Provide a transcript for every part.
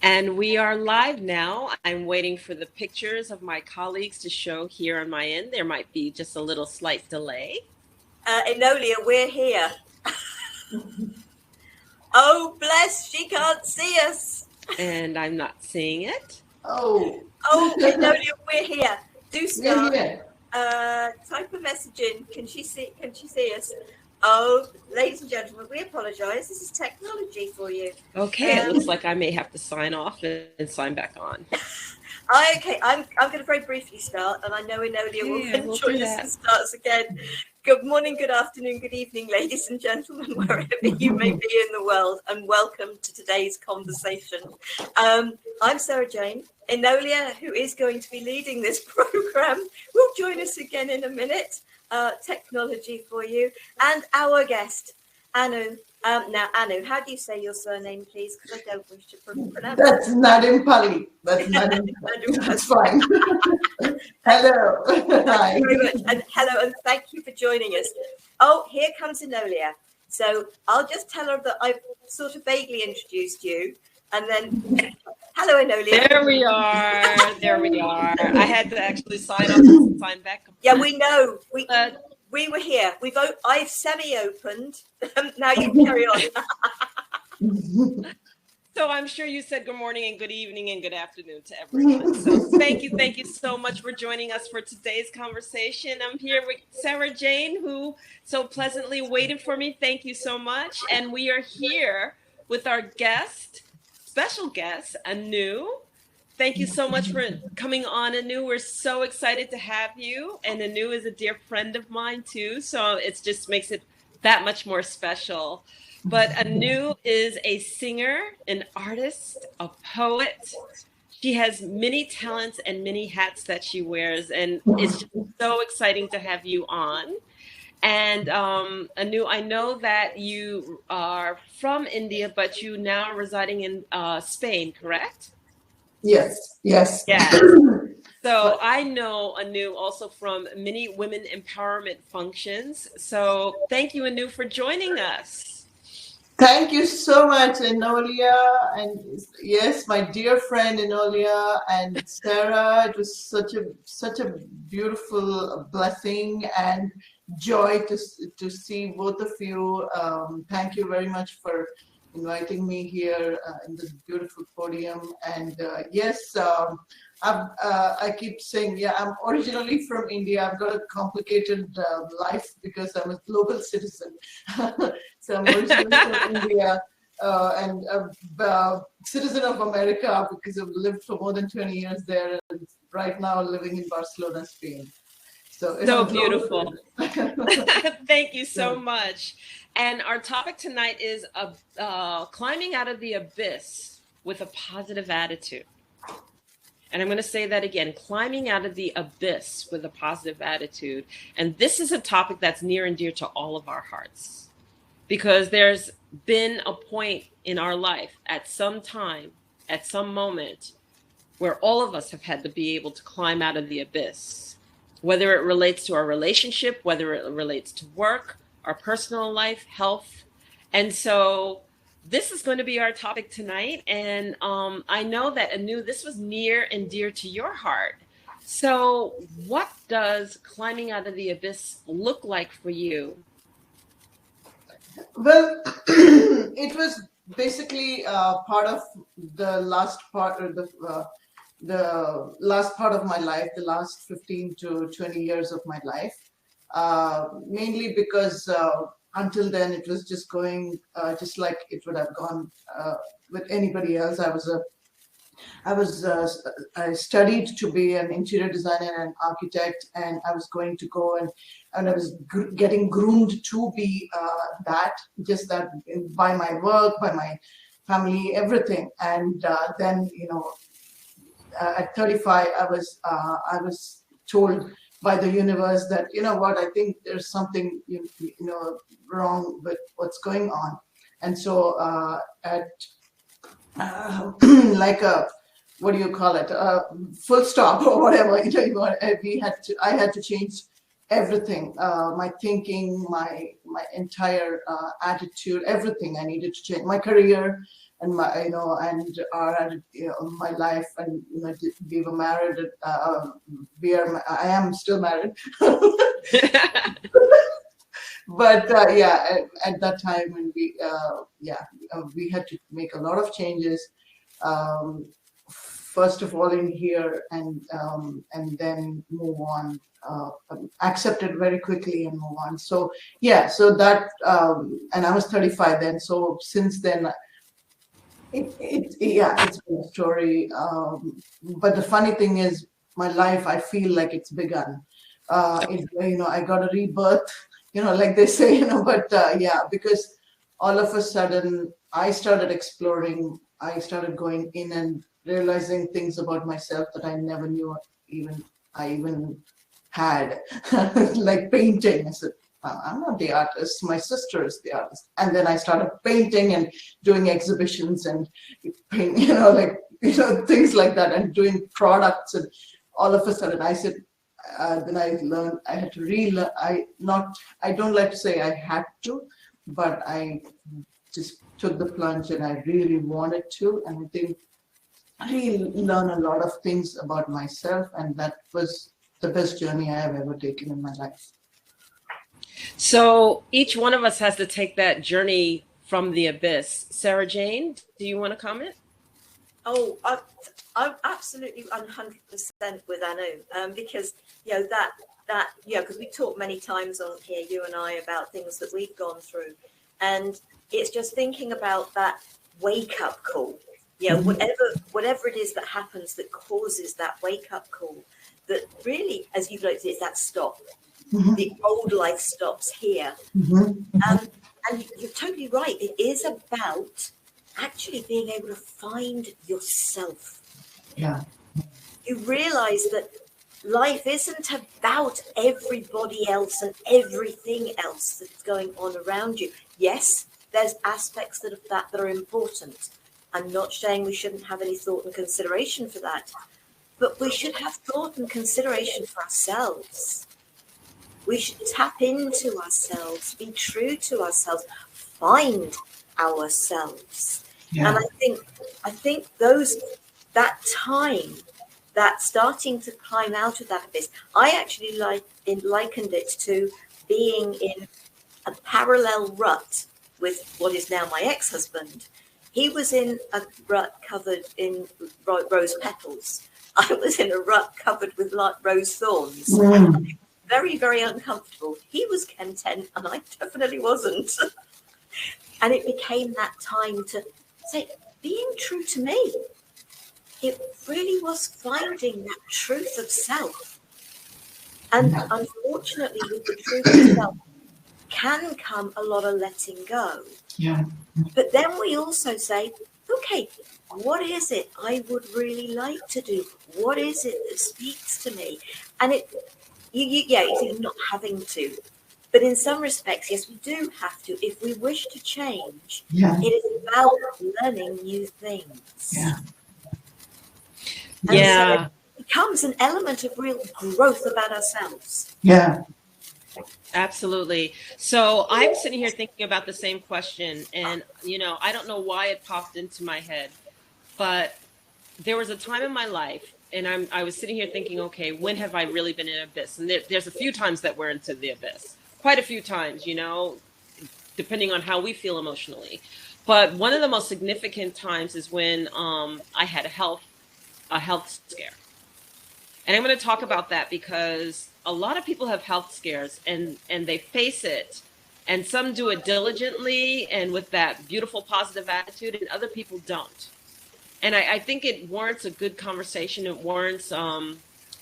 And we are live now. I'm waiting for the pictures of my colleagues to show here on my end. There might be just a little slight delay. Enolia, we're here. Oh, bless, she can't see us. And I'm not seeing it. Oh, Enolia, we're here. Do start. we're here. Type a message in. Can she see us? Oh, ladies and gentlemen, we apologize. This is technology for you. Okay, it looks like I may have to sign off and sign back on. Okay, I'm going to very briefly start, and I know Enolia will join us and starts again. Good morning, good afternoon, good evening, ladies and gentlemen, wherever you may be in the world, and welcome to today's conversation. I'm Sara Jane. Enolia, who is going to be leading this program, will join us again in a minute. Technology for you, and our guest, Anu. Now, Anu, how do you say your surname, please? Because I don't wish to pronounce it. That's Nadimpalli. That's Nadimpalli. That's fine. Hello. Thank you very much. And hello, and thank you for joining us. Oh, here comes Enolia. So I'll just tell her that I've sort of vaguely introduced you. And then, hello, Enolia. There we are. There we are. I had to actually sign off and sign back. Yeah, we know. We were here. I've semi-opened. Now you carry on. So I'm sure you said good morning and good evening and good afternoon to everyone. So thank you so much for joining us for today's conversation. I'm here with Sara Jane, who so pleasantly waited for me. Thank you so much. And we are here with our guest, special guest, Anu. Thank you so much for coming on, Anu. We're so excited to have you. And Anu is a dear friend of mine, too. So it just makes it that much more special. But Anu is a singer, an artist, a poet. She has many talents and many hats that she wears. And it's just so exciting to have you on. And Anu, I know that you are from India, but you now are residing in Spain, correct? Yes. So I know Anu also from many women empowerment functions. So thank you, Anu, for joining us. Thank you so much, Enolia. And yes, my dear friend Enolia and Sarah. It was such a beautiful blessing and joy to see both of you. Thank you very much for inviting me here in this beautiful podium. And yes, I keep saying, yeah, I'm originally from India. I've got a complicated life because I'm a global citizen. So I'm originally from India and a citizen of America because I've lived for more than 20 years there, and right now living in Barcelona, Spain. So beautiful. Thank you so much. And our topic tonight is climbing out of the abyss with a positive attitude. And I'm going to say that again, climbing out of the abyss with a positive attitude. And this is a topic that's near and dear to all of our hearts, because there's been a point in our life at some time, at some moment, where all of us have had to be able to climb out of the abyss, whether it relates to our relationship, whether it relates to work, our personal life, health. And so this is going to be our topic tonight. And I know that, Anu, this was near and dear to your heart. So what does climbing out of the abyss look like for you? Well, it was basically part of the last part, or the last part of my life, the last 15 to 20 years of my life, mainly because until then it was just going just like it would have gone with anybody else. I studied to be an interior designer and architect, and I was going to go and I was getting groomed to be that by my work, by my family, everything. And then, at 35, I was told by the universe that, you know what, I think there's something wrong with what's going on. And so at like a, what do you call it, full stop or whatever, I had to change everything, my thinking, my entire attitude, everything I needed to change, my career. and my, and our, my life, and we were married. I am still married. But yeah, at that time when we had to make a lot of changes. First of all in here, and then move on, accept it very quickly and move on. So yeah, so that and I was 35 then. So since then, it's been a story. But the funny thing is, my life, I feel like it's begun. I got a rebirth, like they say, but yeah, because all of a sudden I started exploring, I started going in and realizing things about myself that I never knew I even had, like painting. I said, I'm not the artist, my sister is the artist. And then I started painting and doing exhibitions and paint, things like that, and doing products. And all of a sudden I said, then I learned, I had to relearn. I don't like to say I had to, but I just took the plunge and I really wanted to. And I think I really learned a lot of things about myself, and that was the best journey I have ever taken in my life. So each one of us has to take that journey from the abyss. Sara Jane, do you want to comment? Oh, I'm absolutely 100% with Anu, because because we talked many times on here, you and I, about things that we've gone through, and it's just thinking about that wake-up call. Whatever it is that happens that causes that wake-up call, that really, as you've noticed, is that stop. Mm-hmm. The old life stops here. Mm-hmm. And you're totally right. It is about actually being able to find yourself. Yeah. You realize that life isn't about everybody else and everything else that's going on around you. Yes, there's aspects of that are important. I'm not saying we shouldn't have any thought and consideration for that, but we should have thought and consideration for ourselves. We should tap into ourselves, be true to ourselves, find ourselves. Yeah. And I think that time, that starting to climb out of that abyss, I actually likened it to being in a parallel rut with what is now my ex-husband. He was in a rut covered in rose petals. I was in a rut covered with rose thorns. Mm. Very, very uncomfortable. He was content and I definitely wasn't. And it became that time to say, being true to me. It really was finding that truth of self. And unfortunately, with the truth of self can come a lot of letting go. Yeah. But then we also say, okay, what is it I would really like to do? What is it that speaks to me? And it's not having to. But in some respects, yes, we do have to. If we wish to change, it is about learning new things. Yeah. And so it becomes an element of real growth about ourselves. Yeah. Absolutely. So I'm sitting here thinking about the same question, and I don't know why it popped into my head, but there was a time in my life, and I was sitting here thinking, okay, when have I really been in an abyss? And there's a few times that we're into the abyss, quite a few times, depending on how we feel emotionally. But one of the most significant times is when I had a health scare. And I'm going to talk about that because a lot of people have health scares and they face it, and some do it diligently and with that beautiful positive attitude, and other people don't. And I think it warrants a good conversation. It warrants having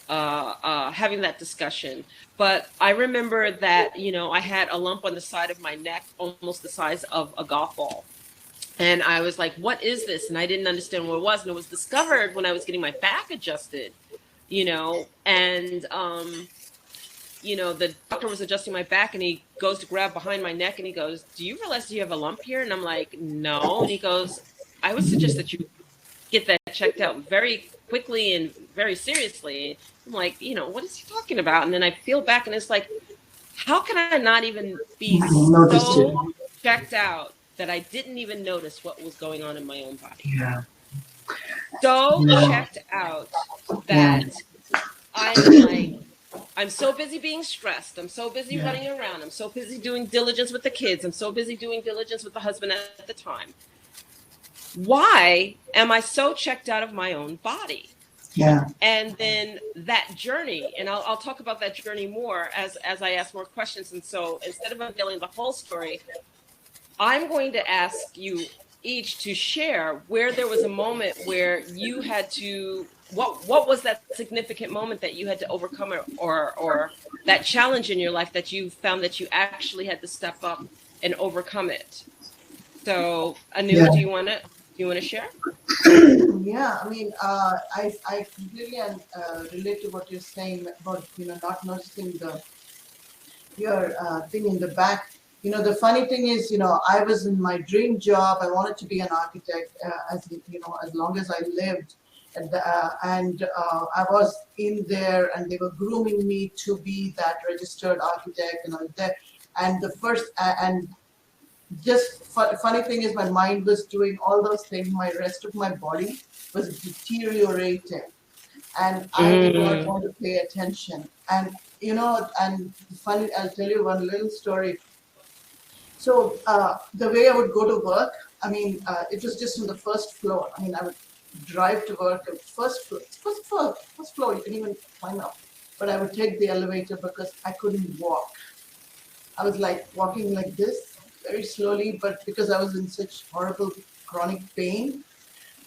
that discussion. But I remember that, I had a lump on the side of my neck, almost the size of a golf ball. And I was like, what is this? And I didn't understand what it was. And it was discovered when I was getting my back adjusted, and the doctor was adjusting my back, and he goes to grab behind my neck and he goes, do you realize you have a lump here? And I'm like, no. And he goes, I would suggest that you get that checked out very quickly and very seriously. I'm like, what is he talking about? And then I feel back and it's like, how can I not even be so checked out that I didn't even notice what was going on in my own body. Yeah. So Yeah. checked out that I'm so busy being stressed. I'm so busy running around. I'm so busy doing diligence with the kids. I'm so busy doing diligence with the husband at the time. Why am I so checked out of my own body? Yeah. And then that journey, and I'll talk about that journey more as I ask more questions. And so instead of unveiling the whole story, I'm going to ask you each to share where there was a moment where you had to, what was that significant moment that you had to overcome, or that challenge in your life that you found that you actually had to step up and overcome it. So Anu, do you want to share? Yeah, I mean, I completely relate to what you're saying about, not noticing your thing in the back. The funny thing is, I was in my dream job. I wanted to be an architect as long as I lived. And I was in there, and they were grooming me to be that registered architect and all that. And the first, and just funny thing is, my mind was doing all those things. My rest of my body was deteriorating, and I did not want to pay attention. And and funny, I'll tell you one little story. So the way I would go to work, I mean, it was just on the first floor. I mean, I would drive to work at first floor. You can even climb up, but I would take the elevator because I couldn't walk. I was like walking like this, very slowly, but because I was in such horrible chronic pain,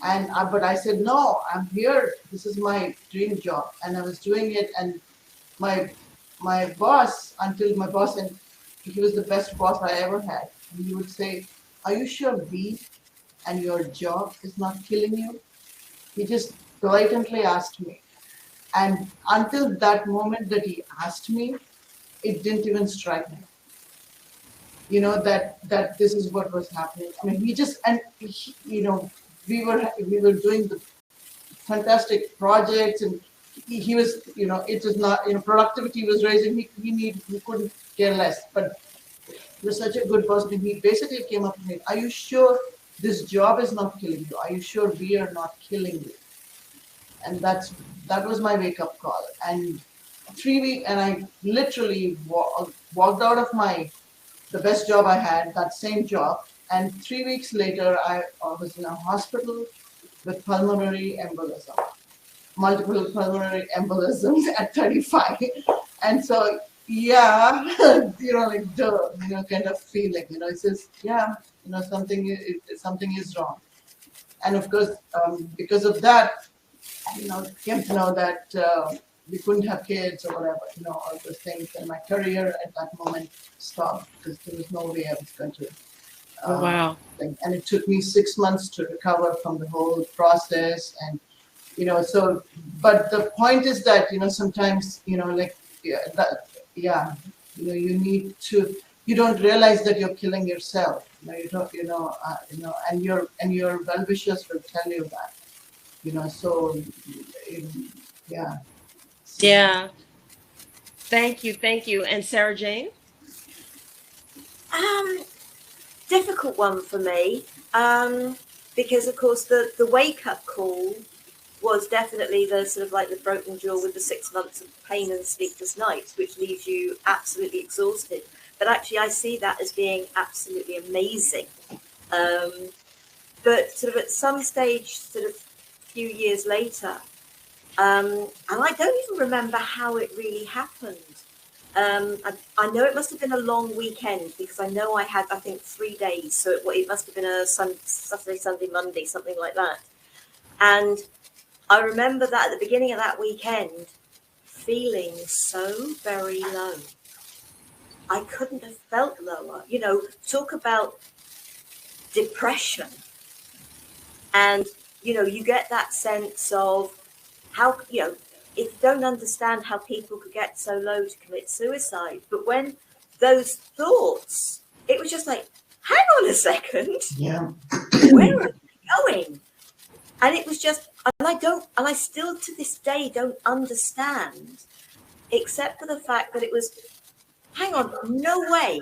but I said, no, I'm here. This is my dream job, and I was doing it. And my boss, and he was the best boss I ever had. And he would say, "Are you sure B and your job is not killing you?" He just blatantly asked me, and until that moment that he asked me, it didn't even strike me. That this is what was happening. I mean, we were doing the fantastic projects, and he was, it was not, productivity was raising. He couldn't care less, but he was such a good person. He basically came up to me, "Are you sure this job is not killing you? Are you sure we are not killing you?" And that was my wake up call. And 3 weeks, and I literally walked out of the best job I had, that same job. And 3 weeks later, I was in a hospital with pulmonary embolism, multiple pulmonary embolisms at 35. And so, yeah, like duh, kind of feeling, it's just, yeah, something is wrong. And of course, because of that, came to know that we couldn't have kids or whatever, all those things. And my career at that moment stopped because there was no way I was going to. Wow. And it took me 6 months to recover from the whole process. And, so, but the point is that, sometimes, like, you don't realize that you're killing yourself. You don't, and your well-wishers will tell you that. So, yeah. Yeah. Thank you. And Sara Jane? Difficult one for me, because of course the wake-up call was definitely the sort of like the broken jaw with the 6 months of pain and sleepless nights, which leaves you absolutely exhausted. But actually I see that as being absolutely amazing. But sort of at some stage, sort of few years later, and I don't even remember how it really happened. I know it must have been a long weekend, because I know I had, I think, 3 days. So it must have been a Saturday, Sunday, Monday, something like that. And I remember that at the beginning of that weekend, feeling so very low. I couldn't have felt lower. Talk about depression. And, you get that sense of how, if you don't understand how people could get so low to commit suicide. But when those thoughts, it was just like, hang on a second. Yeah. Where are they going? And it was just, and I still to this day don't understand, except for the fact that it was, hang on, no way,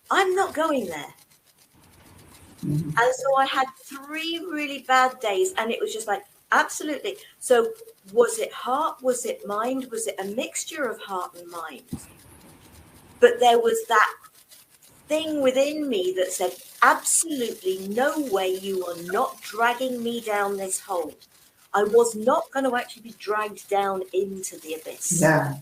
I'm not going there. And so I had 3 really bad days, and it was just like, absolutely. So was it heart? Was it mind? Was it a mixture of heart and mind? But there was that thing within me that said, absolutely no way, you are not dragging me down this hole. I was not going to actually be dragged down into the abyss. Yeah.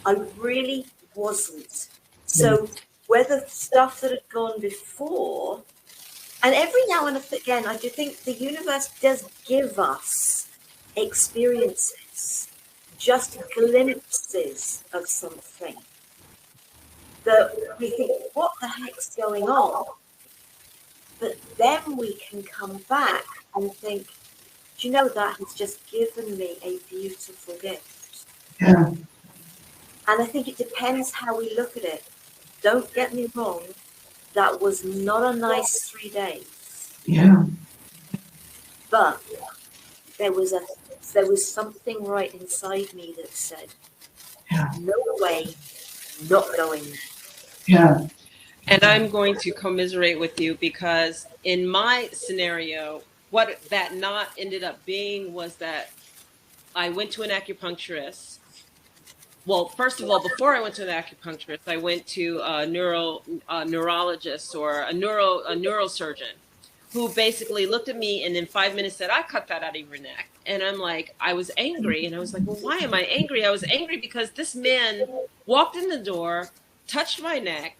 I really wasn't. So whether stuff that had gone before, and every now and again, I do think the universe does give us experiences, just glimpses of something that we think, what the heck's going on? But then we can come back and think, do you know, that has just given me a beautiful gift. Yeah. And I think it depends how we look at it. Don't get me wrong, that was not a nice 3 days. Yeah. But there was something right inside me that said, no way, not going there. Yeah. And I'm going to commiserate with you, because in my scenario, what that knot ended up being was that I went to an acupuncturist. Well, first of all, before I went to an acupuncturist, I went to a neurologist or a neurosurgeon, who basically looked at me and in 5 minutes said, I cut that out of your neck. And I'm like, I was angry. And I was like, well, why am I angry? I was angry because this man walked in the door, touched my neck,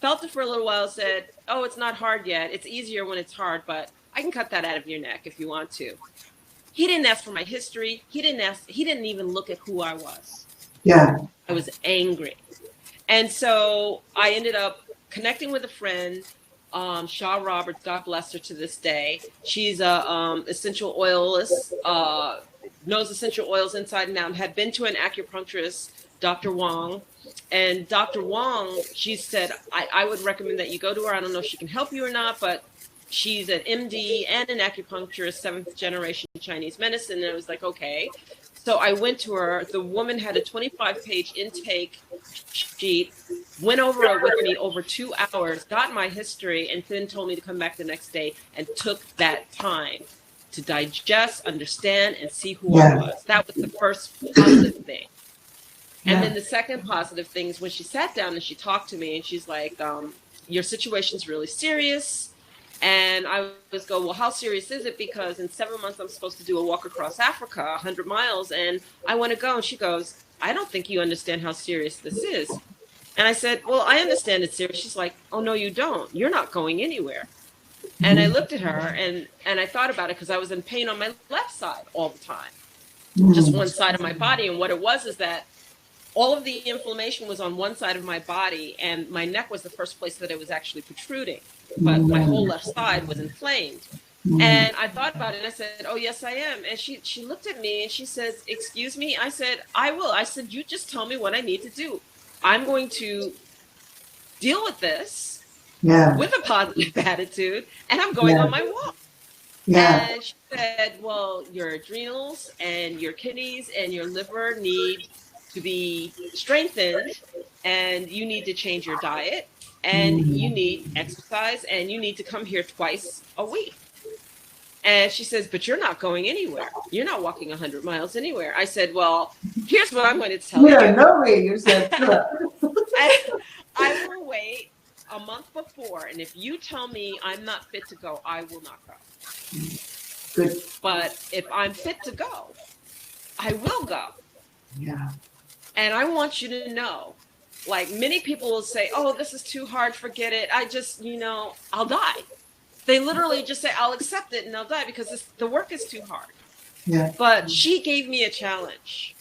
felt it for a little while, said, oh, it's not hard yet. It's easier when it's hard, but I can cut that out of your neck if you want to. He didn't ask for my history. He didn't even look at who I was. Yeah. I was angry. And so I ended up connecting with a friend, Shaw Roberts, God bless her to this day. She's a essential oilist, knows essential oils inside and out, had been to an acupuncturist, Dr. Wong. And Dr. Wong, she said, I would recommend that you go to her. I don't know if she can help you or not, but she's an MD and an acupuncturist, 7th generation Chinese medicine. And I was like, okay. So I went to her. The woman had a 25-page intake sheet, went over it with me over 2 hours, got my history, and then told me to come back the next day, and took that time to digest, understand, and see who I was. That was the first positive thing. And then the second positive thing is when she sat down and she talked to me, and she's like, your situation's really serious. And I was go, well, how serious is it? Because in 7 months, I'm supposed to do a walk across Africa, 100 miles, and I want to go. And she goes, I don't think you understand how serious this is. And I said, well, I understand it's serious. She's like, oh, no, you don't. You're not going anywhere. And I looked at her and I thought about it, because I was in pain on my left side all the time, just one side of my body. And what it was is that all of the inflammation was on one side of my body, and my neck was the first place that it was actually protruding. But my whole left side was inflamed. And I thought about it, and I said, oh, yes, I am. And she looked at me and she says, excuse me? I said, I will. I said, you just tell me what I need to do. I'm going to deal with this with a positive attitude, and I'm going on my walk. And she said, well, your adrenals and your kidneys and your liver need to be strengthened, and you need to change your diet, and you need exercise, and you need to come here twice a week. And she says, but you're not going anywhere. You're not walking 100 miles anywhere. I said, well, here's what I'm going to tell you. Yeah, no way, you said. I will wait a month before, and if you tell me I'm not fit to go, I will not go. Good. But if I'm fit to go, I will go. Yeah. And I want you to know, like, many people will say, oh, this is too hard, forget it. I just, I'll die. They literally just say, I'll accept it and I'll die because the work is too hard. Yeah. But she gave me a challenge.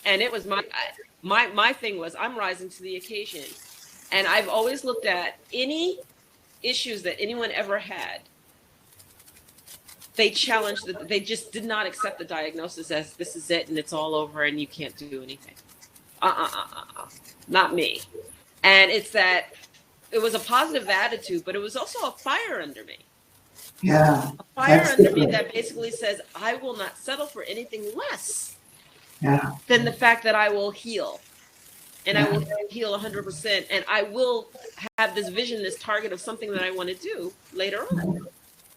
And it was my thing was, I'm rising to the occasion. And I've always looked at any issues that anyone ever had. They challenged, they just did not accept the diagnosis as this is it and it's all over and you can't do anything. Not me. And it's that it was a positive attitude, but it was also a fire under me. Yeah. A fire under me that basically says, I will not settle for anything less than the fact that I will heal and I will heal 100%. And I will have this vision, this target of something that I want to do later on.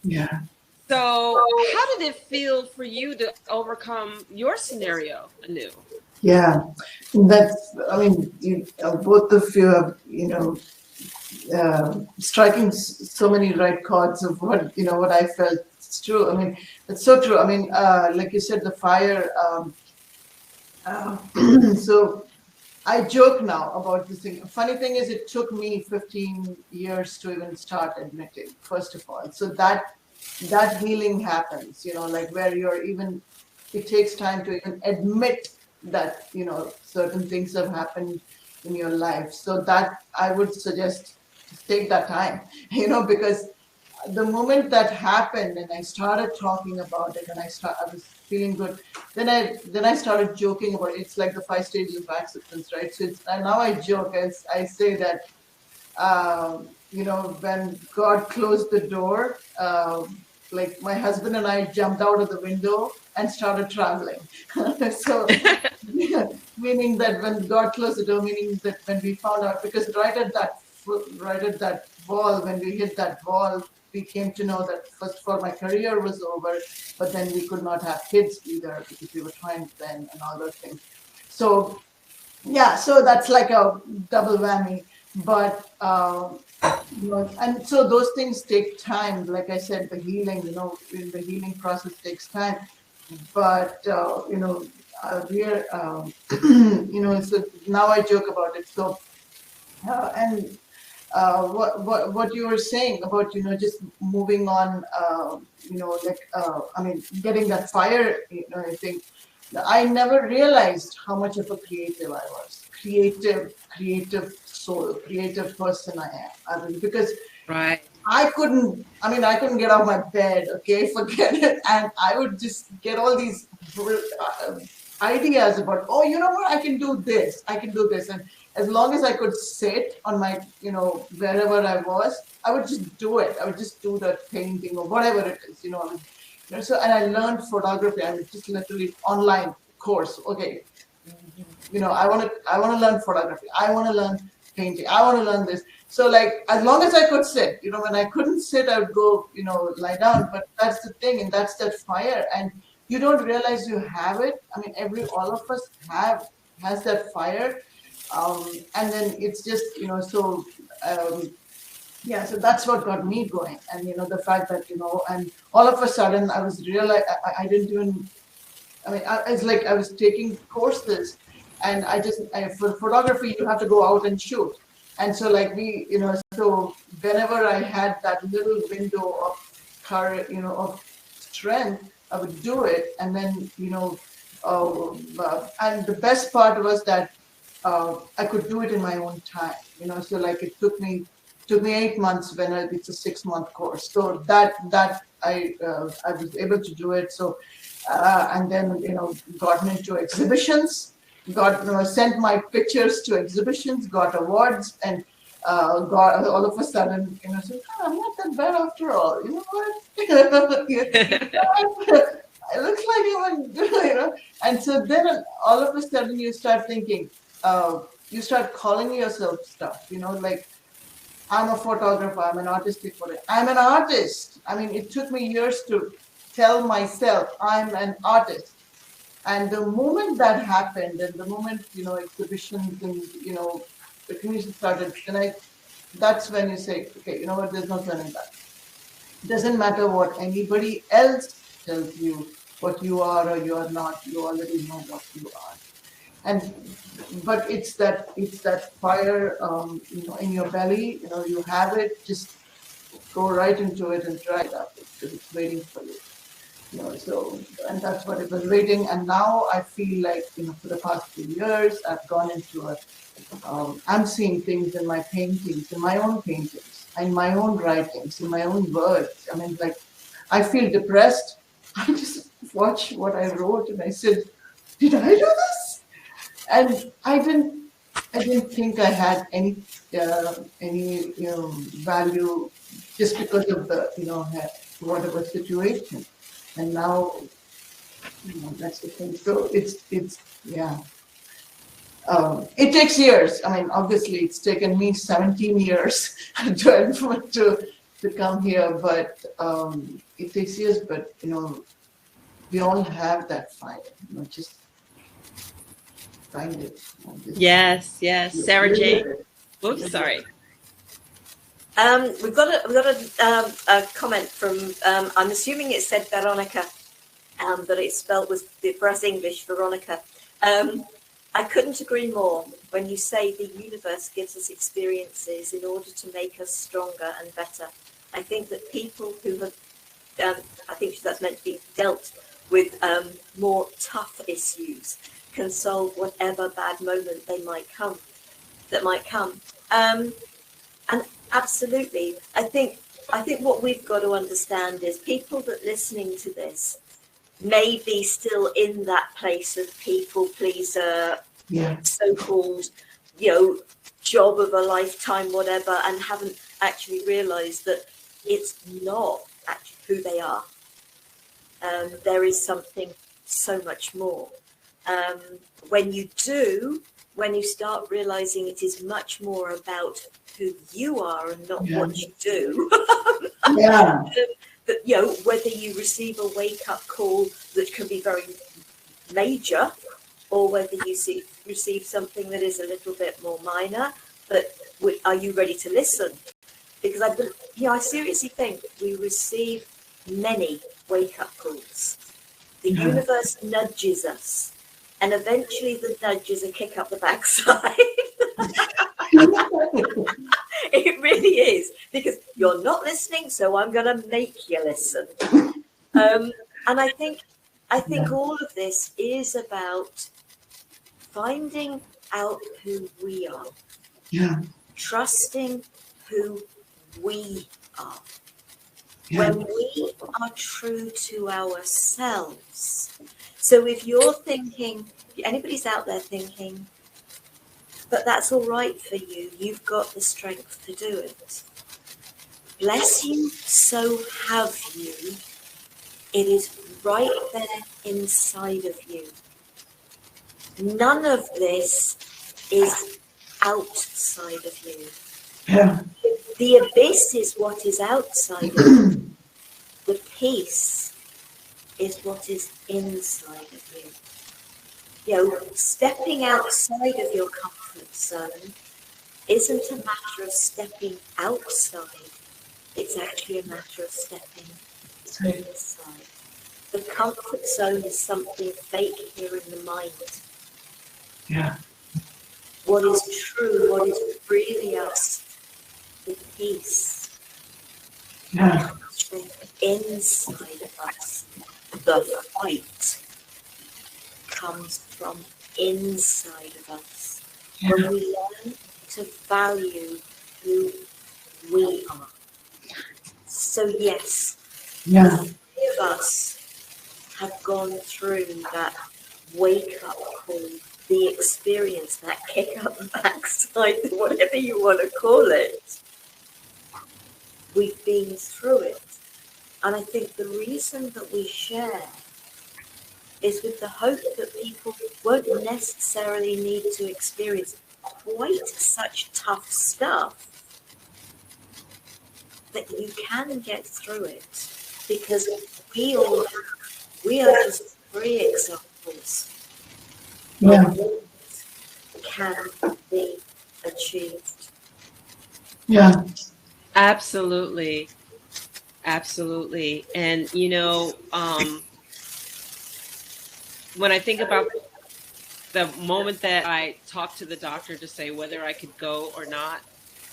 Yeah. So how did it feel for you to overcome your scenario, Anu? Yeah, that's, I mean, both of you have, striking so many right chords of what, what I felt. It's true. I mean, it's so true. I mean, like you said, the fire. So I joke now about this thing. Funny thing is, it took me 15 years to even start admitting, first of all. So that healing happens, like where you're even, it takes time to even admit that, certain things have happened in your life. So that I would suggest to take that time, because the moment that happened and I started talking about it and I was feeling good, then I started joking about it. It's like the 5 stages of acceptance, right? So and now I joke as I say that, when God closed the door, like my husband and I jumped out of the window and started traveling. So, meaning that when God closed the door, meaning that when we found out, because right at that wall, when we hit that wall, we came to know that first of all, my career was over, but then we could not have kids either because we were trying then and all those things. So, yeah, so that's like a double whammy. But and so those things take time. Like I said, the healing, in the healing process takes time. But we're so now I joke about it. So and what you were saying about just moving on, I mean, getting that fire. I think I never realized how much of a creative I was. Creative soul, creative person I am. I mean, because Right. I couldn't get out of my bed, okay, forget it. And I would just get all these ideas about, oh, you know what, I can do this. And as long as I could sit on my, wherever I was, I would just do it. I would just do that painting or whatever it is, So, and I learned photography. I mean, just literally online course. Okay, I want to learn photography. I want to learn painting. I want to learn this. So like, as long as I could sit, when I couldn't sit, I would go, lie down. But that's the thing, and that's that fire. And you don't realize you have it. I mean, all of us has that fire. And then it's just, yeah, so that's what got me going. And, the fact that, and all of a sudden I was I didn't even, it's like I was taking courses, and for photography, you have to go out and shoot. And so like so whenever I had that little window of courage, of strength, I would do it. And then, and the best part was that I could do it in my own time, so like it took me 8 months when it's a 6-month course. So that I was able to do it. So, and then, gotten into exhibitions, sent my pictures to exhibitions, got awards, and got all of a sudden, so, I'm not that bad after all. You know what? It looks like and so then all of a sudden you start thinking, you start calling yourself stuff, like, I'm a photographer, I'm an artistic photographer, I'm an artist. I mean, it took me years to tell myself I'm an artist. And the moment that happened, and the moment, exhibitions and, the community started, that's when you say, okay, you know what, there's no turning back. It doesn't matter what anybody else tells you, what you are or you are not, you already know what you are. But it's that fire, in your belly, you have it, just go right into it and dry it up because it's waiting for you. So, and that's what it was waiting. And now I feel like, for the past few years, I've gone into it. I'm seeing things in my paintings, in my own paintings, in my own writings, in my own words. I mean, like, I feel depressed. I just watch what I wrote and I said, did I do this? And I didn't think I had any value just because of the whatever situation. And now that's the thing. So it's yeah. It takes years. I mean, obviously, it's taken me 17 years to come here, but it takes years. But we all have that fire. Just find it. Yes, yes. Sarah Jane. Oops, sorry. We've got a comment from I'm assuming it said Veronica, but it's spelled with for us English Veronica. I couldn't agree more when you say the universe gives us experiences in order to make us stronger and better. I think that people who have, I think that's meant to be dealt with more tough issues can solve whatever bad moment that might come. And absolutely, I think what we've got to understand is people that listening to this may be still in that place of people pleaser, so-called, job of a lifetime, whatever, and haven't actually realized that it's not actually who they are. There is something so much more. When you start realizing it is much more about who you are and not what you do. That, whether you receive a wake-up call that can be very major, or whether you receive something that is a little bit more minor, but are you ready to listen? Because I seriously think we receive many wake-up calls. The universe nudges us, and eventually the nudge is a kick up the backside. It really is, because you're not listening, so I'm going to make you listen. And I think all of this is about finding out who we are, trusting who we are. When we are true to ourselves. So if you're thinking, anybody's out there thinking, but that's all right for you, you've got the strength to do it. Bless you, so have you. It is right there inside of you. None of this is outside of you. The abyss is what is outside of you. The peace is what is inside of you. Stepping outside of your comfort zone isn't a matter of stepping outside. It's actually a matter of stepping inside. The comfort zone is something fake here in the mind. What is true, what is really us, the peace comes from inside of us. The fight comes from inside of us. When we learn to value who we are. So yes, the three of us have gone through that wake-up call, the experience, that kick up the backside, whatever you want to call it. We've been through it. And I think the reason that we share is with the hope that people won't necessarily need to experience quite such tough stuff, that you can get through it, because we are just three examples of what can be achieved. Absolutely. And when I think about the moment that I talked to the doctor to say whether I could go or not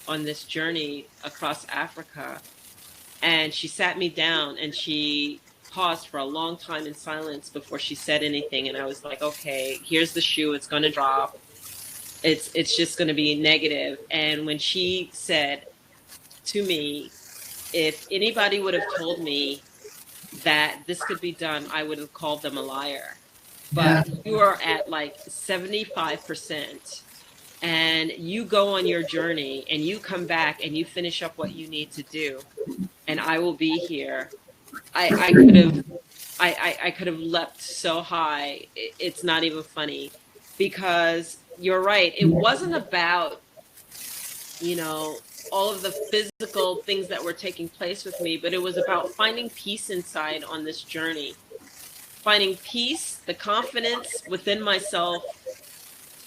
on this journey across Africa, and she sat me down and she paused for a long time in silence before she said anything, and I was like, okay, here's the shoe, it's going to drop, it's just going to be negative. And when she said to me, if anybody would have told me that this could be done, I would have called them a liar. But you are at like 75%, and you go on your journey and you come back and you finish up what you need to do, and I will be here. I could have leapt so high. It's not even funny, because you're right. It wasn't about, you know, all of the physical things that were taking place with me, but it was about finding peace inside on this journey. Finding peace, the confidence within myself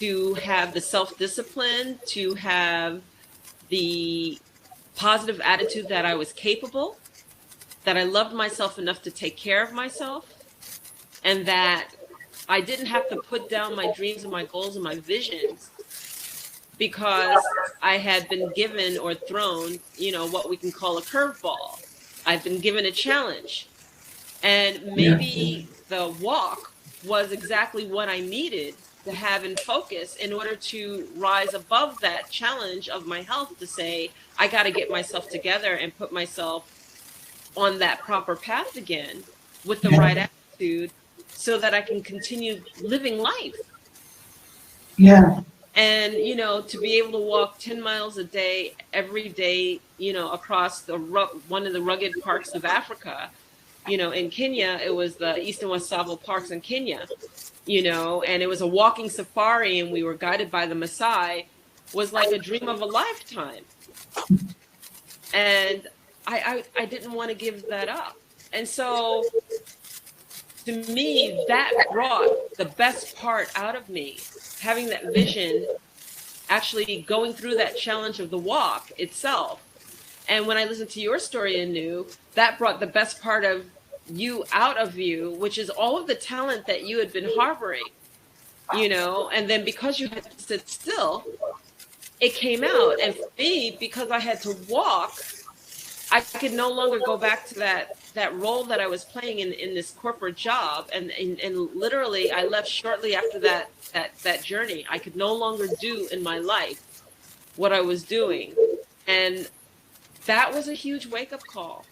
to have the self-discipline, to have the positive attitude that I was capable, that I loved myself enough to take care of myself, and that I didn't have to put down my dreams and my goals and my visions because I had been given or thrown, you know, what we can call a curveball. I've been given a challenge. And maybe the walk was exactly what I needed to have in focus in order to rise above that challenge of my health, to say, I got to get myself together and put myself on that proper path again with the right attitude so that I can continue living life. Yeah. And, you know, to be able to walk 10 miles a day, every day, you know, across one of the rugged parks of Africa, you know, in Kenya, it was the East and West Savo parks in Kenya, you know, and it was a walking safari and we were guided by the Maasai, was like a dream of a lifetime. And I didn't want to give that up. And so to me, that brought the best part out of me, having that vision, actually going through that challenge of the walk itself. And when I listened to your story, Anu, that brought the best part of you out of you, which is all of the talent that you had been harboring, you know, and then because you had to sit still, it came out. And for me, because I had to walk, I could no longer go back to that role that I was playing in this corporate job. And literally I left shortly after that journey. I could no longer do in my life what I was doing. And that was a huge wake-up call.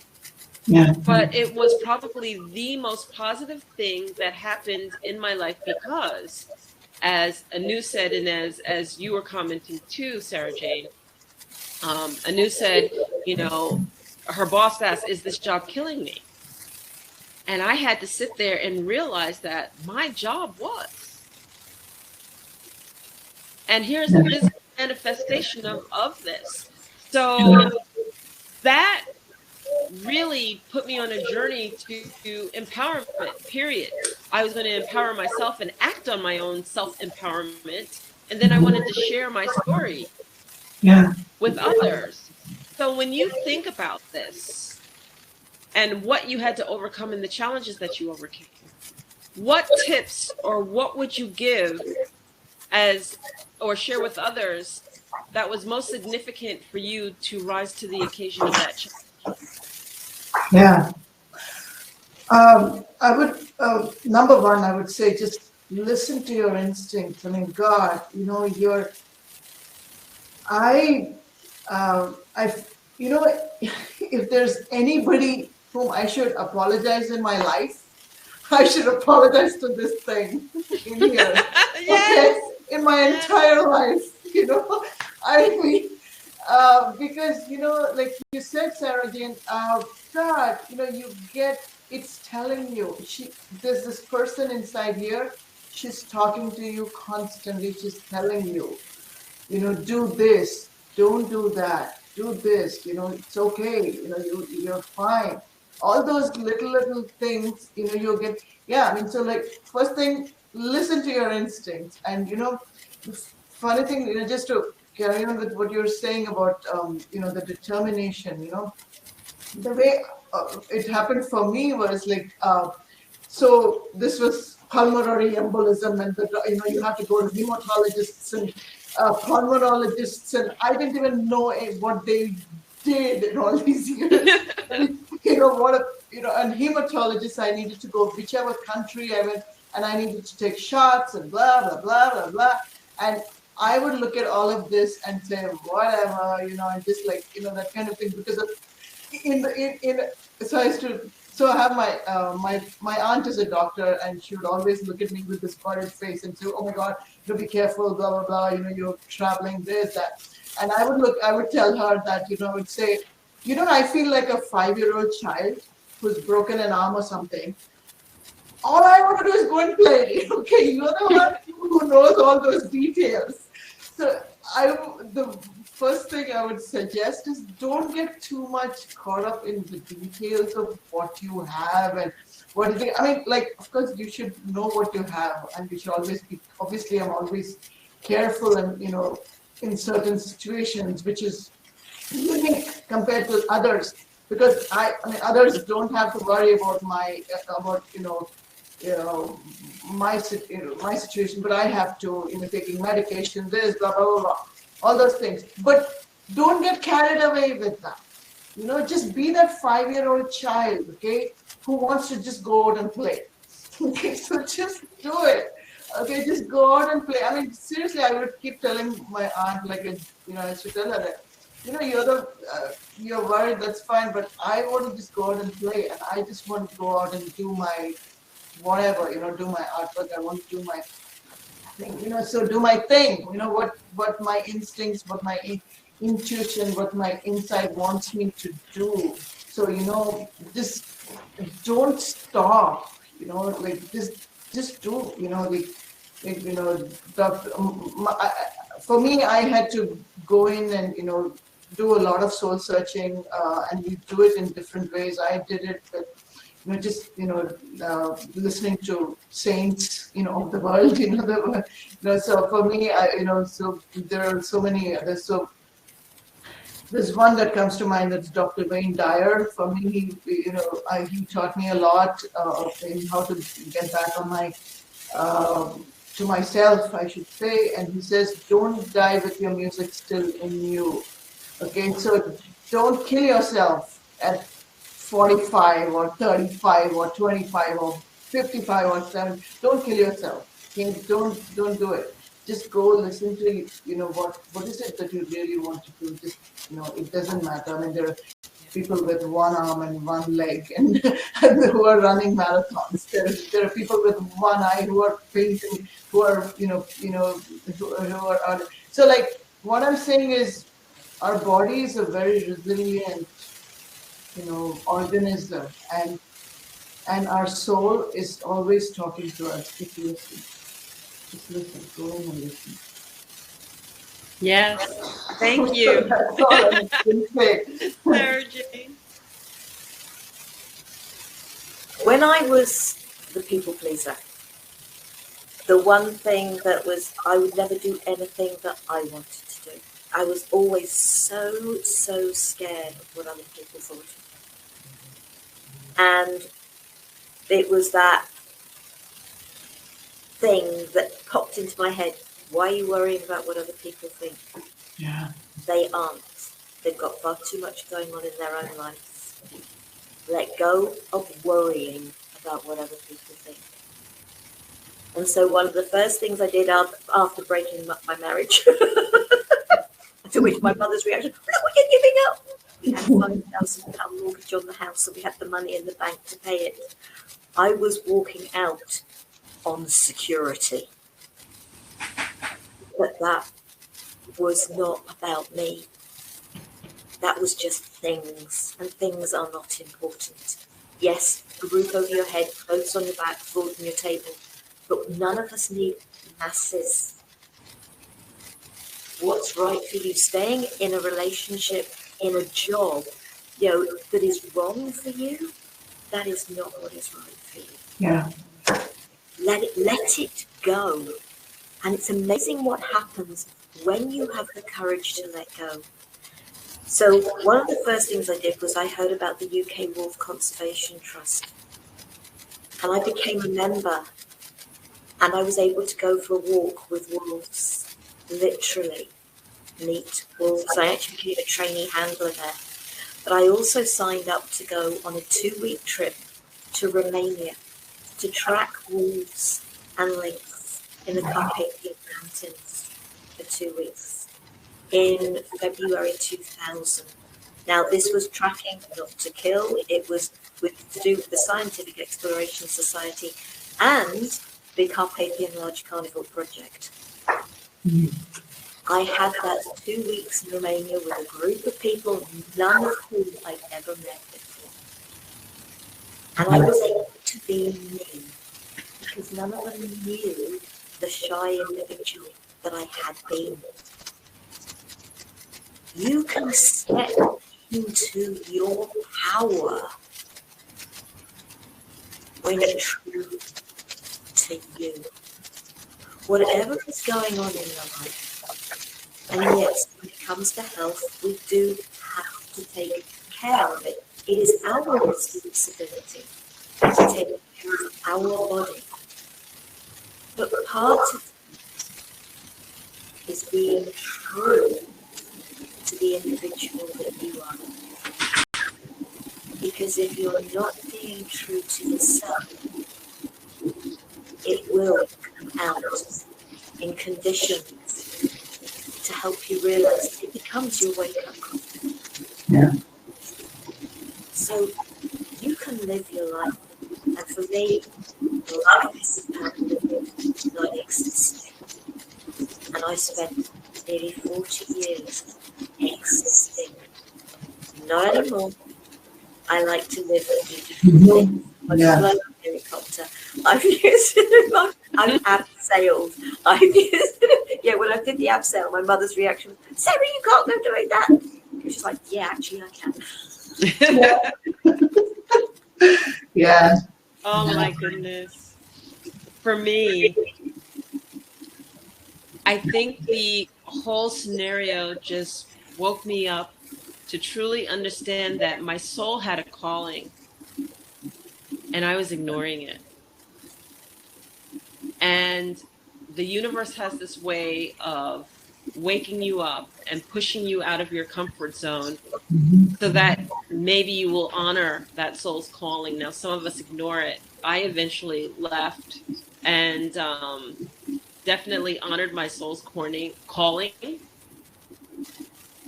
Yeah. But it was probably the most positive thing that happened in my life because, as Anu said, and as you were commenting too, Sara Jane, Anu said, you know, her boss asked, is this job killing me? And I had to sit there and realize that my job was. And here's the physical manifestation of this. So that really put me on a journey to empowerment, period. I was going to empower myself and act on my own self-empowerment. And then I wanted to share my story with others. So when you think about this and what you had to overcome and the challenges that you overcame, what tips or what would you give or share with others that was most significant for you to rise to the occasion of that challenge? Yeah. I would, number one, I would say just listen to your instincts. I mean, God, you know, you know, if there's anybody whom I should apologize in my life, I should apologize to this thing in here. Yes. Okay? In my entire life, you know, I mean, because, you know, like you said, Sara Jane, God, you know, it's telling you, there's this person inside here, she's talking to you constantly, she's telling you, you know, do this, don't do that, do this, you know, it's okay, you know, you're fine. All those little things, you know, you'll get, I mean, so like, first thing, listen to your instincts. And, you know, the funny thing, you know, just to carry on with what you're saying about, you know, the determination, you know, the way it happened for me was like, so this was pulmonary embolism, and you know, you have to go to hematologists and pulmonologists, and I didn't even know what they did in all these years. You know, and hematologists, I needed to go whichever country I went, and I needed to take shots and blah, blah, blah, blah, blah. And I would look at all of this and say, whatever, you know, and just like, you know, that kind of thing, because of, so I used to, so I have my aunt is a doctor, and she would always look at me with this worried face and say, oh my God, you know, be careful, blah, blah, blah, you know, you're traveling this, that. And I would tell her that, you know, I would say, you know, I feel like a 5-year-old child who's broken an arm or something. all I want to do is go and play. Okay, you're the one who knows all those details. So the first thing I would suggest is don't get too much caught up in the details of what you have and what is it. I mean, like, of course, you should know what you have, and you should always be. Obviously, I'm always careful, and in certain situations, which is unique compared to others, because I mean, others don't have to worry about my situation, but I have to, taking medication, this, blah, blah, blah, blah, all those things. But don't get carried away with that. Just be that 5-year-old child, okay, who wants to just go out and play. Okay, so just do it. Okay, just go out and play. I mean, seriously, I would keep telling my aunt, like, I should tell her that, you're worried, that's fine, but I want to just go out and play, and I just want to go out and do my whatever, do my artwork. I want to do my thing, so do my thing. What my instincts, what my intuition, what my inside wants me to do. So just don't stop. Like just do. For me, I had to go in and do a lot of soul searching, and we do it in different ways. I did it with listening to saints, of the world, so for me, so there are so many others. So there's one that comes to mind, that's Dr. Wayne Dyer. For me, he taught me a lot in how to get back on my, to myself, I should say. And he says, don't die with your music still in you. Okay, so don't kill yourself at 45 or 35 or 25 or 55 or 7. Don't kill yourself. Okay? Don't do it. Just go listen to what is it that you really want to do. Just it doesn't matter. I mean, there are people with one arm and one leg and who are running marathons. There are people with one eye who are painting, who are who are so, like, what I'm saying is, our body is a very resilient organism, and our soul is always talking to us. If you listen, just listen, go in and listen. Yes, thank you. That's all I can say. Sara Jane. When I was the people pleaser, the one thing that was, I would never do anything that I wanted to do. I was always so scared of what other people thought. And it was that thing that popped into my head. Why are you worrying about what other people think? Yeah. They aren't. They've got far too much going on in their own lives. Let go of worrying about what other people think. And so one of the first things I did after breaking up my marriage, to which my mother's reaction, no, we're giving up. We had £5,000 mortgage on the house, so we had the money in the bank to pay it. I was walking out on security. But that was not about me. That was just things, and things are not important. Yes, a roof over your head, clothes on your back, food on your table, but none of us need masses. What's right for you? Staying in a relationship, in a job, that is wrong for you, that is not what is right for you. Yeah. Let it go. And it's amazing what happens when you have the courage to let go. So one of the first things I did was I heard about the UK Wolf Conservation Trust. And I became a member. And I was able to go for a walk with wolves, literally meet wolves. I actually became a trainee handler there. But I also signed up to go on a 2-week trip to Romania to track wolves and lynx in the Carpathian Mountains for 2 weeks in February 2000. Now, this was tracking, not to kill. It was to do with the Scientific Exploration Society and the Carpathian Large Carnivore Project. I had that 2 weeks in Romania with a group of people, none of whom I'd ever met before. And I was able to be me. because none of them knew the shy individual that I had been. You can step into your power when it's true to you. Whatever is going on in your life, and yes, when it comes to health, we do have to take care of it. It is our responsibility to take care of our body. But part of it is being true to the individual that you are. Because if you're not being true to yourself, it will come out in conditions to help you realize it becomes your wake-up call. Yeah. So you can live your life. And for me, life is about living, not existing. And I spent nearly 40 years existing. Not anymore. I like to live and do different things. I've flown a helicopter. I've used I've abseiled. I've used when I did the abseil, my mother's reaction was, Sarah, you can't go doing that. She's like, yeah, actually I can. Yeah. Oh my goodness. For me, I think the whole scenario just woke me up to truly understand that my soul had a calling and I was ignoring it. And the universe has this way of waking you up and pushing you out of your comfort zone so that maybe you will honor that soul's calling. Now, some of us ignore it. I eventually left and definitely honored my soul's calling.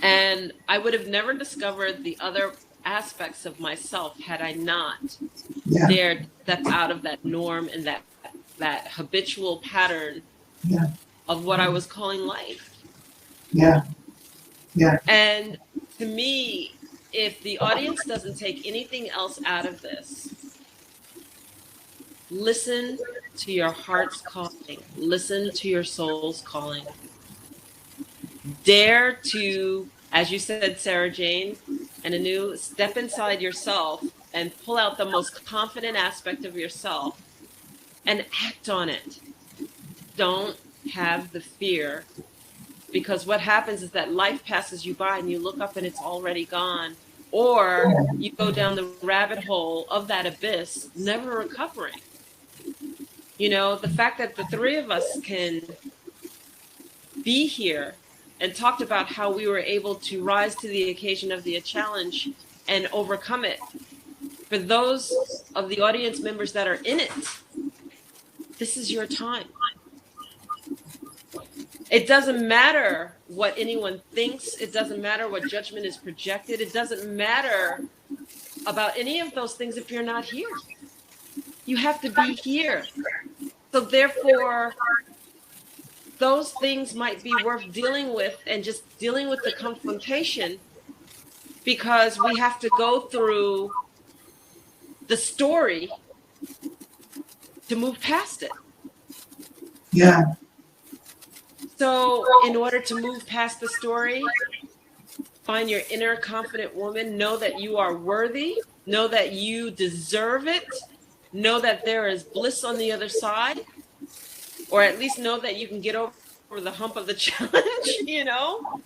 And I would have never discovered the other aspects of myself had I not dared step out of that norm and that habitual pattern of what I was calling life. Yeah. And to me, if the audience doesn't take anything else out of this, listen to your heart's calling. Listen to your soul's calling. Dare to, as you said, Sara Jane and Anu, step inside yourself and pull out the most confident aspect of yourself and act on it. Don't have the fear, because what happens is that life passes you by and you look up and it's already gone, or you go down the rabbit hole of that abyss, never recovering. You know, the fact that the three of us can be here and talked about how we were able to rise to the occasion of the challenge and overcome it. For those of the audience members that are in it, this is your time. It doesn't matter what anyone thinks. It doesn't matter what judgment is projected. It doesn't matter about any of those things if you're not here. You have to be here. So therefore, those things might be worth dealing with and just dealing with the confrontation, because we have to go through the story to move past it. Yeah. So in order to move past the story, find your inner confident woman, know that you are worthy, know that you deserve it, know that there is bliss on the other side, or at least know that you can get over the hump of the challenge, you know,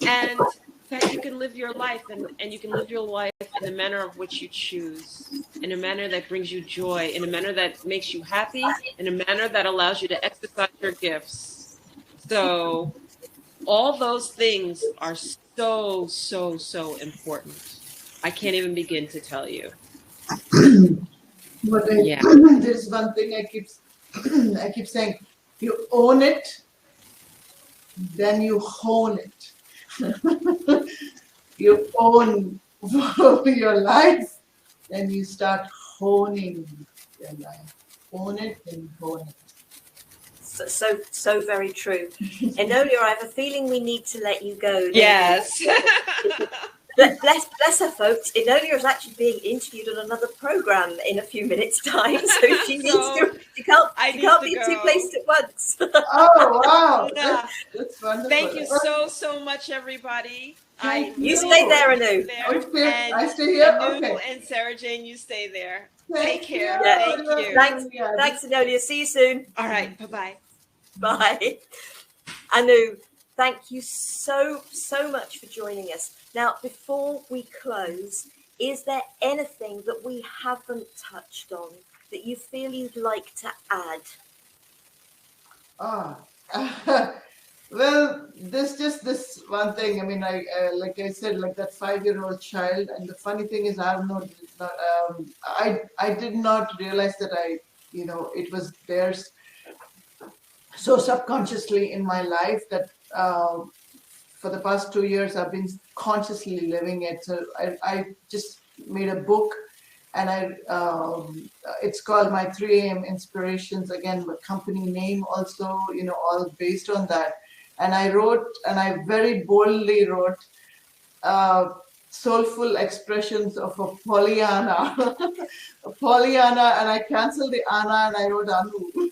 and that you can live your life and you can live your life in the manner of which you choose, in a manner that brings you joy, in a manner that makes you happy, in a manner that allows you to exercise your gifts. So all those things are so, so, so important. I can't even begin to tell you. But there's one thing I keep saying: you own it, then you hone it. You own your life, then you start honing your life. Own it, then hone it. So very true. Enolia, I have a feeling we need to let you go. Yes. Bless her, folks. Enolia is actually being interviewed on another program in a few minutes' time, so she needs to. She can't be in two places at once. Oh wow, Yeah. that's wonderful. Thank you so much, everybody. You stay there, Anu. I stay here. Anu Okay. and Sara Jane, you stay there. Take Take care. care. Thank you. Thanks, Enolia. See you soon. All right. Bye-bye. Bye. Anu, thank you so much for joining us. Now, before we close, is there anything that we haven't touched on that you feel you'd like to add? Well, there's just this one thing. I mean, like I said, like that 5-year-old child. And the funny thing is, I did not realize that it was theirs so subconsciously in my life that for the past 2 years I've been consciously living it. So I just made a book, and it's called My 3 a.m. Inspirations. Again, the company name also, all based on that. And I very boldly wrote soulful expressions of a Pollyanna. A Pollyanna, and I canceled the Anna and I wrote Anu.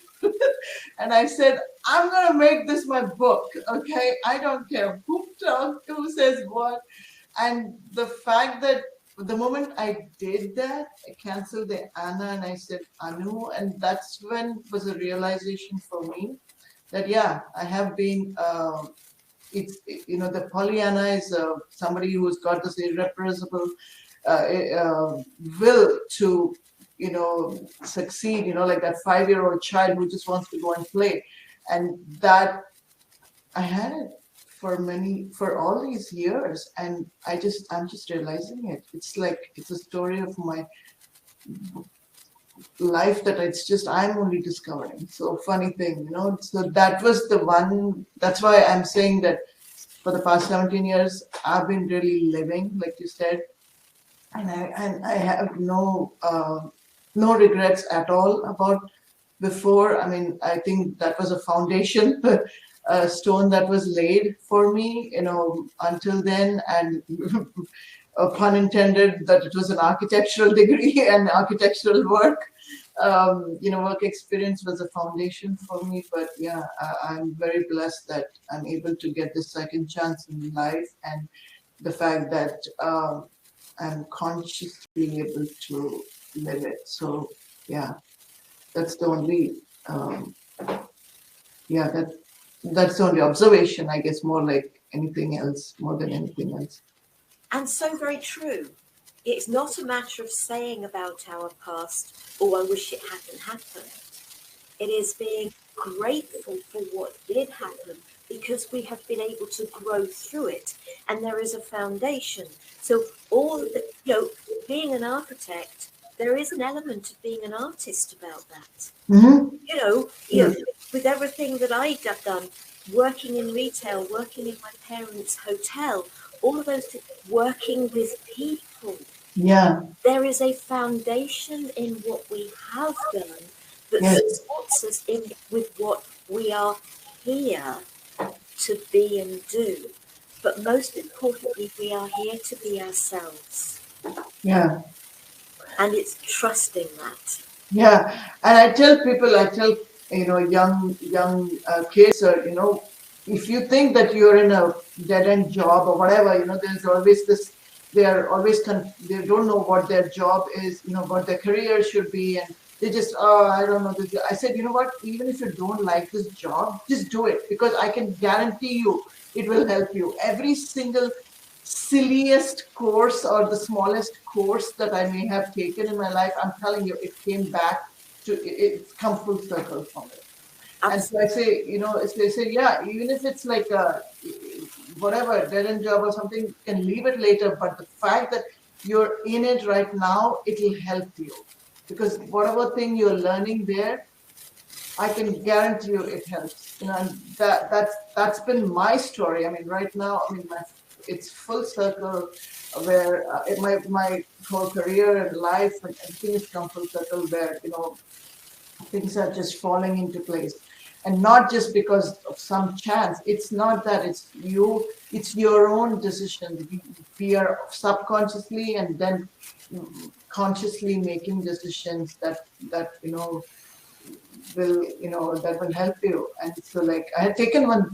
And I said, I'm going to make this my book, okay? I don't care who says what. And the fact that the moment I did that, I canceled the Anna and I said Anu, and that's when was a realization for me that, yeah, I have been, the Pollyanna is somebody who's got this irrepressible will to, succeed, like that 5-year-old child who just wants to go and play. And that I had it for all these years, and I'm just realizing it. It's like it's a story of my life that I'm only discovering. So funny thing, so that was the one. That's why I'm saying that for the past 17 years I've been really living, like you said, and I have no regrets at all about before. I mean, I think that was a foundation stone that was laid for me, until then, and pun intended that it was an architectural degree and architectural work. Work experience was a foundation for me. But yeah, I'm very blessed that I'm able to get this second chance in life, and the fact that I'm consciously able to live it. So yeah, that's the only that's the only observation, I guess, more than anything else. And so very true. It's not a matter of saying about our past, oh, I wish it hadn't happened. It is being grateful for what did happen, because we have been able to grow through it, and there is a foundation. So being an architect, there is an element of being an artist about that. Mm-hmm. With everything that I've done, working in retail, working in my parents' hotel, all of those things, working with people. Yeah. There is a foundation in what we have done that supports us with what we are here to be and do. But most importantly, we are here to be ourselves. Yeah. And it's trusting that. Yeah. And I tell people, young kids, if you think that you're in a dead-end job or whatever, there's always this, they don't know what their job is, what their career should be, and they just, I don't know. I said, what, even if you don't like this job, just do it, because I can guarantee you it will help you. Every single silliest course or the smallest course that I may have taken in my life, I'm telling you, it came back to, it's come full circle from it. And so I say, they say, yeah, even if it's like a whatever dead-end job or something, you can leave it later. But the fact that you're in it right now, it will help you, because whatever thing you're learning there, I can guarantee you it helps. And that's been my story. I mean, right now, it's full circle where my whole career and life and everything has come full circle where things are just falling into place. and not just because of some chance. It's not that. It's your own decision. We are subconsciously and then consciously making decisions that will help you. And so, like, I had taken one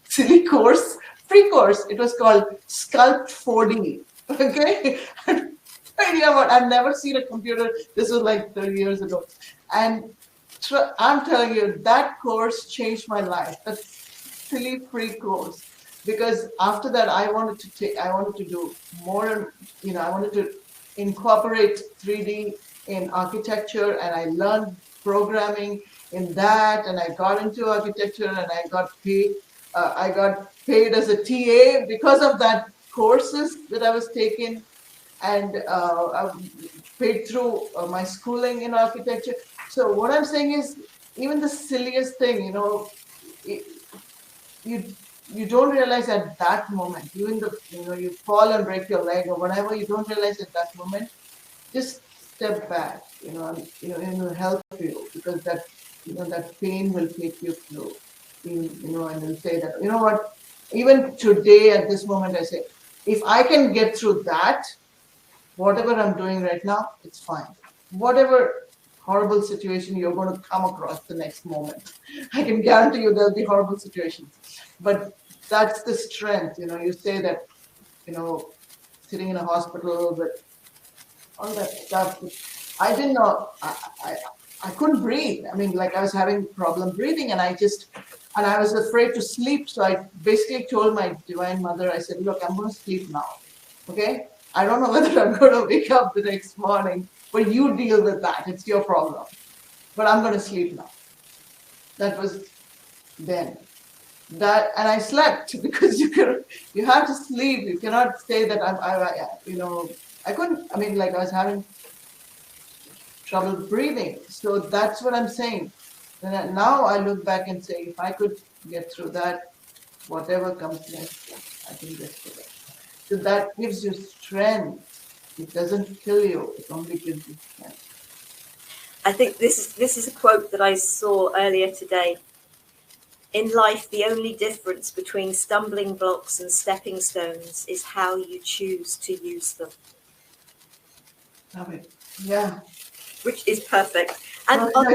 silly course, free course. It was called Sculpt 4D. Okay. Idea what? I've never seen a computer. This was like 30 years ago, and I'm telling you, that course changed my life. That silly free course, because after that, I wanted to do more. I wanted to incorporate 3D in architecture, and I learned programming in that, and I got into architecture, and I got paid. I got paid as a TA because of that courses that I was taking, and I paid through my schooling in architecture. So what I'm saying is, even the silliest thing, you don't realize at that moment, even you fall and break your leg or whatever, you don't realize at that moment. Just step back, and it will help you, because that pain will take you through, and you'll say that, what, even today at this moment, I say, if I can get through that, whatever I'm doing right now, it's fine. Whatever horrible situation you're going to come across the next moment, I can guarantee you there'll be horrible situations. But that's the strength, you say that, sitting in a hospital with all that stuff. I didn't know, I couldn't breathe. I mean, like, I was having problem breathing, and I was afraid to sleep. So I basically told my Divine Mother, I said, look, I'm going to sleep now. Okay? I don't know whether I'm going to wake up the next morning, but you deal with that. It's your problem. But I'm going to sleep now. That was then. And I slept, because you have to sleep. You cannot say that I couldn't. I mean, like, I was having trouble breathing. So that's what I'm saying. And now I look back and say, if I could get through that, whatever comes next, I can get through that. So that gives you strength. It doesn't kill you. It only gives you strength. I think this is a quote that I saw earlier today. In life, the only difference between stumbling blocks and stepping stones is how you choose to use them. Love it. Yeah. Which is perfect. And on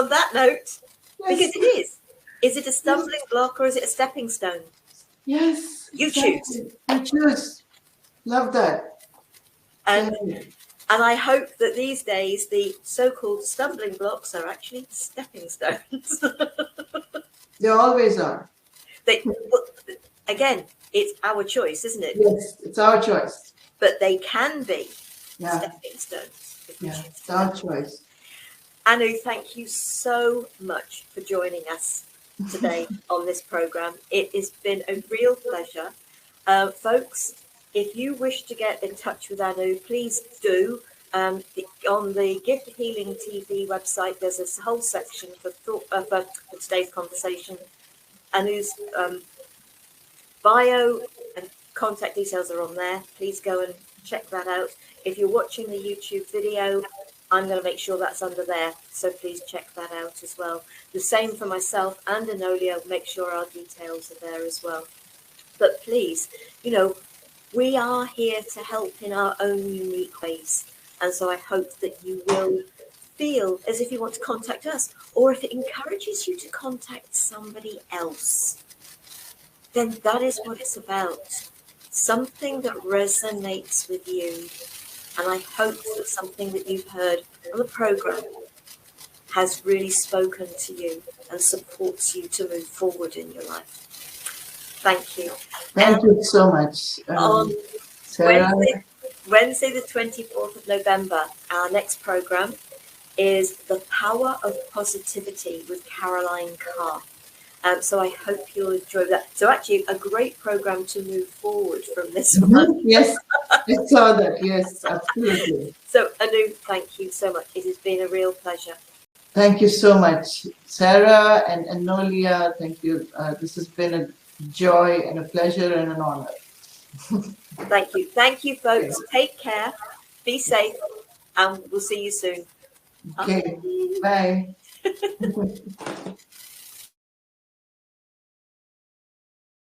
that note, because it is it a stumbling block or is it a stepping stone? Yes. You choose. You choose. Love that. And I hope that these days the so-called stumbling blocks are actually stepping stones. They always are. Again, it's our choice, isn't it? Yes, it's our choice. But they can be stepping stones. Yeah, it's our choice. Anu, thank you so much for joining us today on this program. It has been a real pleasure. Folks, if you wish to get in touch with Anu, please do. On the Gift of Healing TV website, there's this whole section for today's conversation. Anu's bio and contact details are on there. Please go and check that out. If you're watching the YouTube video, I'm going to make sure that's under there. So please check that out as well. The same for myself and Enolia. Make sure our details are there as well. But please, we are here to help in our own unique ways. And so I hope that you will feel as if you want to contact us, or if it encourages you to contact somebody else, then that is what it's about. Something that resonates with you. And I hope that something that you've heard on the program has really spoken to you and supports you to move forward in your life. Thank you. Thank you so much. Sarah. Wednesday, the 24th of November, our next program is The Power of Positivity with Caroline Carr. So I hope you'll enjoy that. So actually, a great program to move forward from this one. Yes, I saw that. Yes, absolutely. So Anu, thank you so much. It has been a real pleasure. Thank you so much, Sarah and Enolia. Thank you. This has been a joy and a pleasure and an honor. Thank you. Thank you, folks. Take care. Be safe. And we'll see you soon. Okay. Bye.